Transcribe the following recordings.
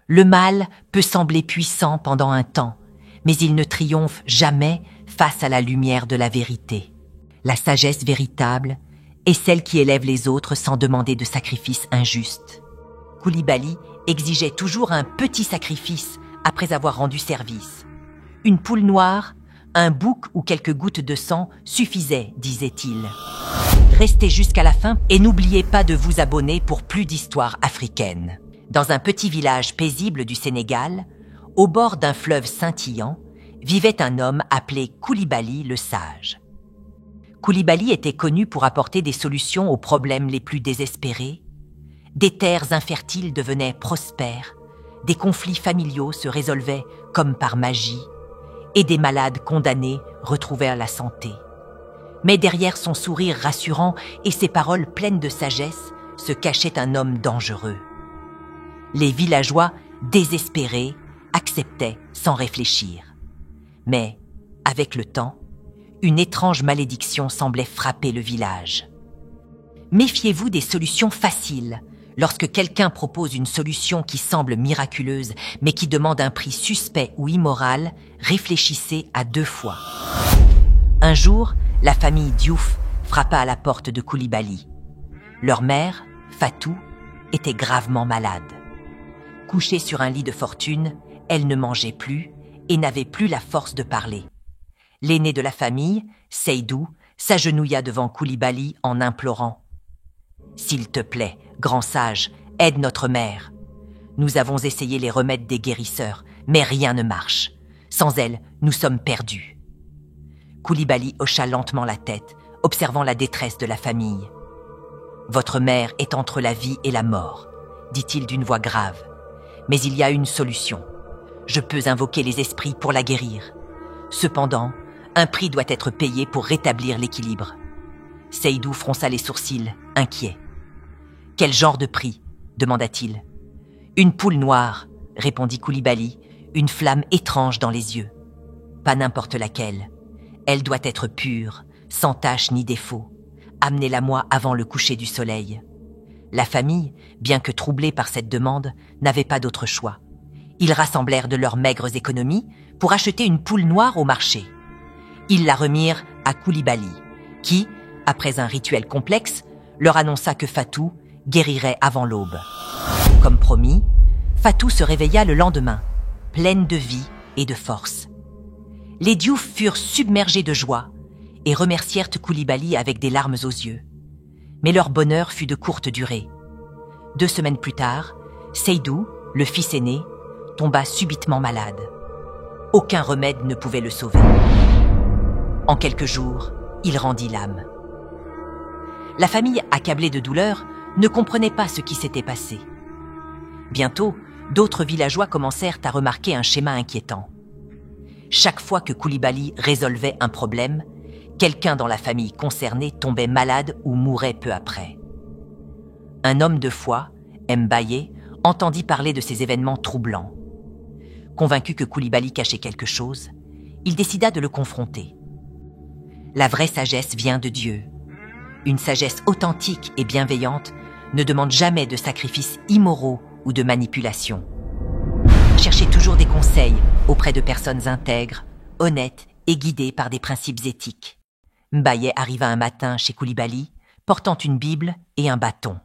Le mal peut sembler puissant pendant un temps, mais il ne triomphe jamais face à la lumière de la vérité. La sagesse véritable est celle qui élève les autres sans demander de sacrifice injuste. Coulibaly exigeait toujours un petit sacrifice après avoir rendu service. Une poule noire, un bouc ou quelques gouttes de sang suffisaient, disait-il. Restez jusqu'à la fin et n'oubliez pas de vous abonner pour plus d'histoires africaines. Dans un petit village paisible du Sénégal, au bord d'un fleuve scintillant, vivait un homme appelé Coulibaly le Sage. Coulibaly était connu pour apporter des solutions aux problèmes les plus désespérés. Des terres infertiles devenaient prospères, des conflits familiaux se résolvaient comme par magie, et des malades condamnés retrouvèrent la santé. Mais derrière son sourire rassurant et ses paroles pleines de sagesse se cachait un homme dangereux. Les villageois, désespérés, acceptaient sans réfléchir. Mais, avec le temps, une étrange malédiction semblait frapper le village. Méfiez-vous des solutions faciles. Lorsque quelqu'un propose une solution qui semble miraculeuse, mais qui demande un prix suspect ou immoral, réfléchissez à 2 fois. Un jour, la famille Diouf frappa à la porte de Coulibaly. Leur mère, Fatou, était gravement malade. Couchée sur un lit de fortune, elle ne mangeait plus et n'avait plus la force de parler. L'aîné de la famille, Seydou, s'agenouilla devant Coulibaly en implorant « S'il te plaît, grand sage, aide notre mère. Nous avons essayé les remèdes des guérisseurs, mais rien ne marche. Sans elle, nous sommes perdus. » Coulibaly hocha lentement la tête, observant la détresse de la famille. « Votre mère est entre la vie et la mort, » dit-il d'une voix grave. « Mais il y a une solution. Je peux invoquer les esprits pour la guérir. Cependant, un prix doit être payé pour rétablir l'équilibre. » Seydou fronça les sourcils, inquiet. « Quel genre de prix ?» demanda-t-il. « Une poule noire, » répondit Coulibaly, une flamme étrange dans les yeux. « Pas n'importe laquelle. Elle doit être pure, sans tache ni défaut. Amenez-la-moi avant le coucher du soleil. » La famille, bien que troublée par cette demande, n'avait pas d'autre choix. Ils rassemblèrent de leurs maigres économies pour acheter une poule noire au marché. Ils la remirent à Coulibaly, qui, après un rituel complexe, leur annonça que Fatou guérirait avant l'aube. Comme promis, Fatou se réveilla le lendemain, pleine de vie et de force. Les Diouf furent submergés de joie et remercièrent Coulibaly avec des larmes aux yeux. Mais leur bonheur fut de courte durée. 2 semaines plus tard, Seydou, le fils aîné, tomba subitement malade. Aucun remède ne pouvait le sauver. En quelques jours, il rendit l'âme. La famille, accablée de douleur, ne comprenait pas ce qui s'était passé. Bientôt, d'autres villageois commencèrent à remarquer un schéma inquiétant. Chaque fois que Coulibaly résolvait un problème, quelqu'un dans la famille concernée tombait malade ou mourait peu après. Un homme de foi, Mbaye, entendit parler de ces événements troublants. Convaincu que Coulibaly cachait quelque chose, il décida de le confronter. La vraie sagesse vient de Dieu. Une sagesse authentique et bienveillante ne demande jamais de sacrifices immoraux ou de manipulation. Cherchez toujours des conseils auprès de personnes intègres, honnêtes et guidées par des principes éthiques. Mbaye arriva un matin chez Coulibaly, portant une Bible et un bâton.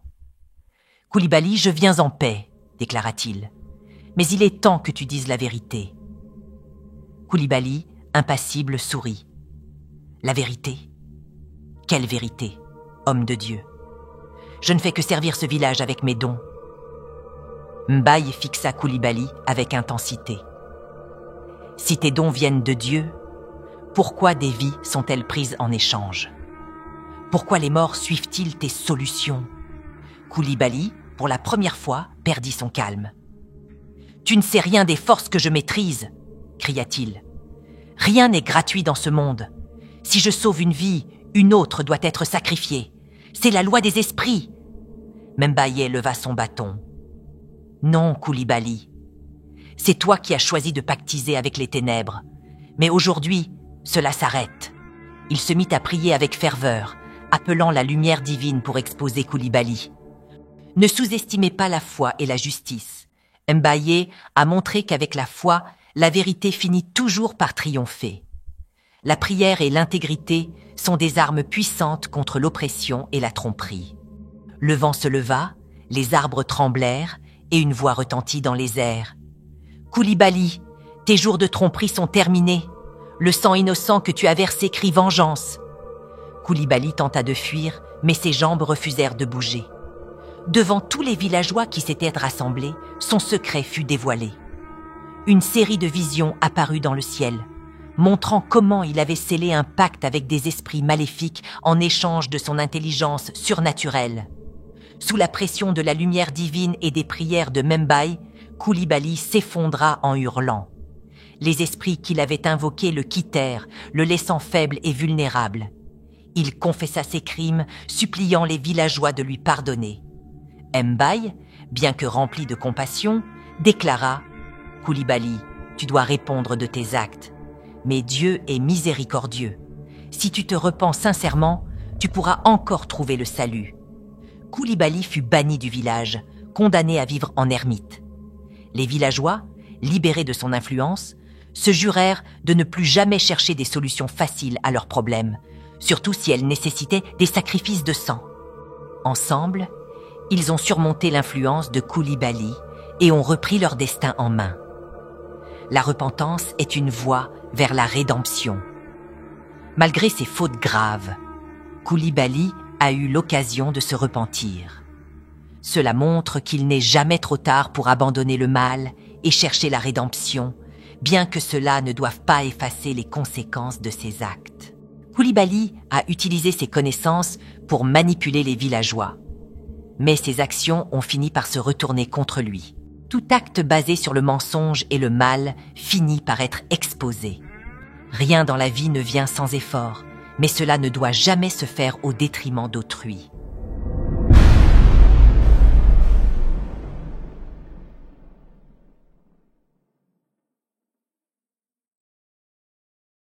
« Coulibaly, je viens en paix, » déclara-t-il. « Mais il est temps que tu dises la vérité. » Coulibaly, impassible, sourit. « La vérité ? Quelle vérité, homme de Dieu ? Je ne fais que servir ce village avec mes dons. » Mbaye fixa Coulibaly avec intensité. « Si tes dons viennent de Dieu, pourquoi des vies sont-elles prises en échange? Pourquoi les morts suivent-ils tes solutions ?» Coulibaly, pour la première fois, perdit son calme. « Tu ne sais rien des forces que je maîtrise !» cria-t-il. « Rien n'est gratuit dans ce monde. Si je sauve une vie, une autre doit être sacrifiée. C'est la loi des esprits. » Mbaye leva son bâton. « Non, Coulibaly. C'est toi qui as choisi de pactiser avec les ténèbres. Mais aujourd'hui, cela s'arrête. » Il se mit à prier avec ferveur, appelant la lumière divine pour exposer Coulibaly. Ne sous-estimez pas la foi et la justice. Mbaye a montré qu'avec la foi, la vérité finit toujours par triompher. La prière et l'intégrité sont des armes puissantes contre l'oppression et la tromperie. Le vent se leva, les arbres tremblèrent et une voix retentit dans les airs. « Koulibaly, tes jours de tromperie sont terminés. Le sang innocent que tu as versé crie vengeance. » Koulibaly tenta de fuir, mais ses jambes refusèrent de bouger. Devant tous les villageois qui s'étaient rassemblés, son secret fut dévoilé. Une série de visions apparut dans le ciel, montrant comment il avait scellé un pacte avec des esprits maléfiques en échange de son intelligence surnaturelle. Sous la pression de la lumière divine et des prières de Mbaye, Koulibaly s'effondra en hurlant. Les esprits qu'il avait invoqués le quittèrent, le laissant faible et vulnérable. Il confessa ses crimes, suppliant les villageois de lui pardonner. Mbaye, bien que rempli de compassion, déclara « Koulibaly, tu dois répondre de tes actes. Mais Dieu est miséricordieux. Si tu te repens sincèrement, tu pourras encore trouver le salut. » Koulibaly fut banni du village, condamné à vivre en ermite. Les villageois, libérés de son influence, se jurèrent de ne plus jamais chercher des solutions faciles à leurs problèmes, surtout si elles nécessitaient des sacrifices de sang. Ensemble, ils ont surmonté l'influence de Koulibaly et ont repris leur destin en main. La repentance est une voie vers la rédemption. Malgré ses fautes graves, Koulibaly a eu l'occasion de se repentir. Cela montre qu'il n'est jamais trop tard pour abandonner le mal et chercher la rédemption, bien que cela ne doive pas effacer les conséquences de ses actes. Koulibaly a utilisé ses connaissances pour manipuler les villageois. Mais ses actions ont fini par se retourner contre lui. Tout acte basé sur le mensonge et le mal finit par être exposé. Rien dans la vie ne vient sans effort, mais cela ne doit jamais se faire au détriment d'autrui.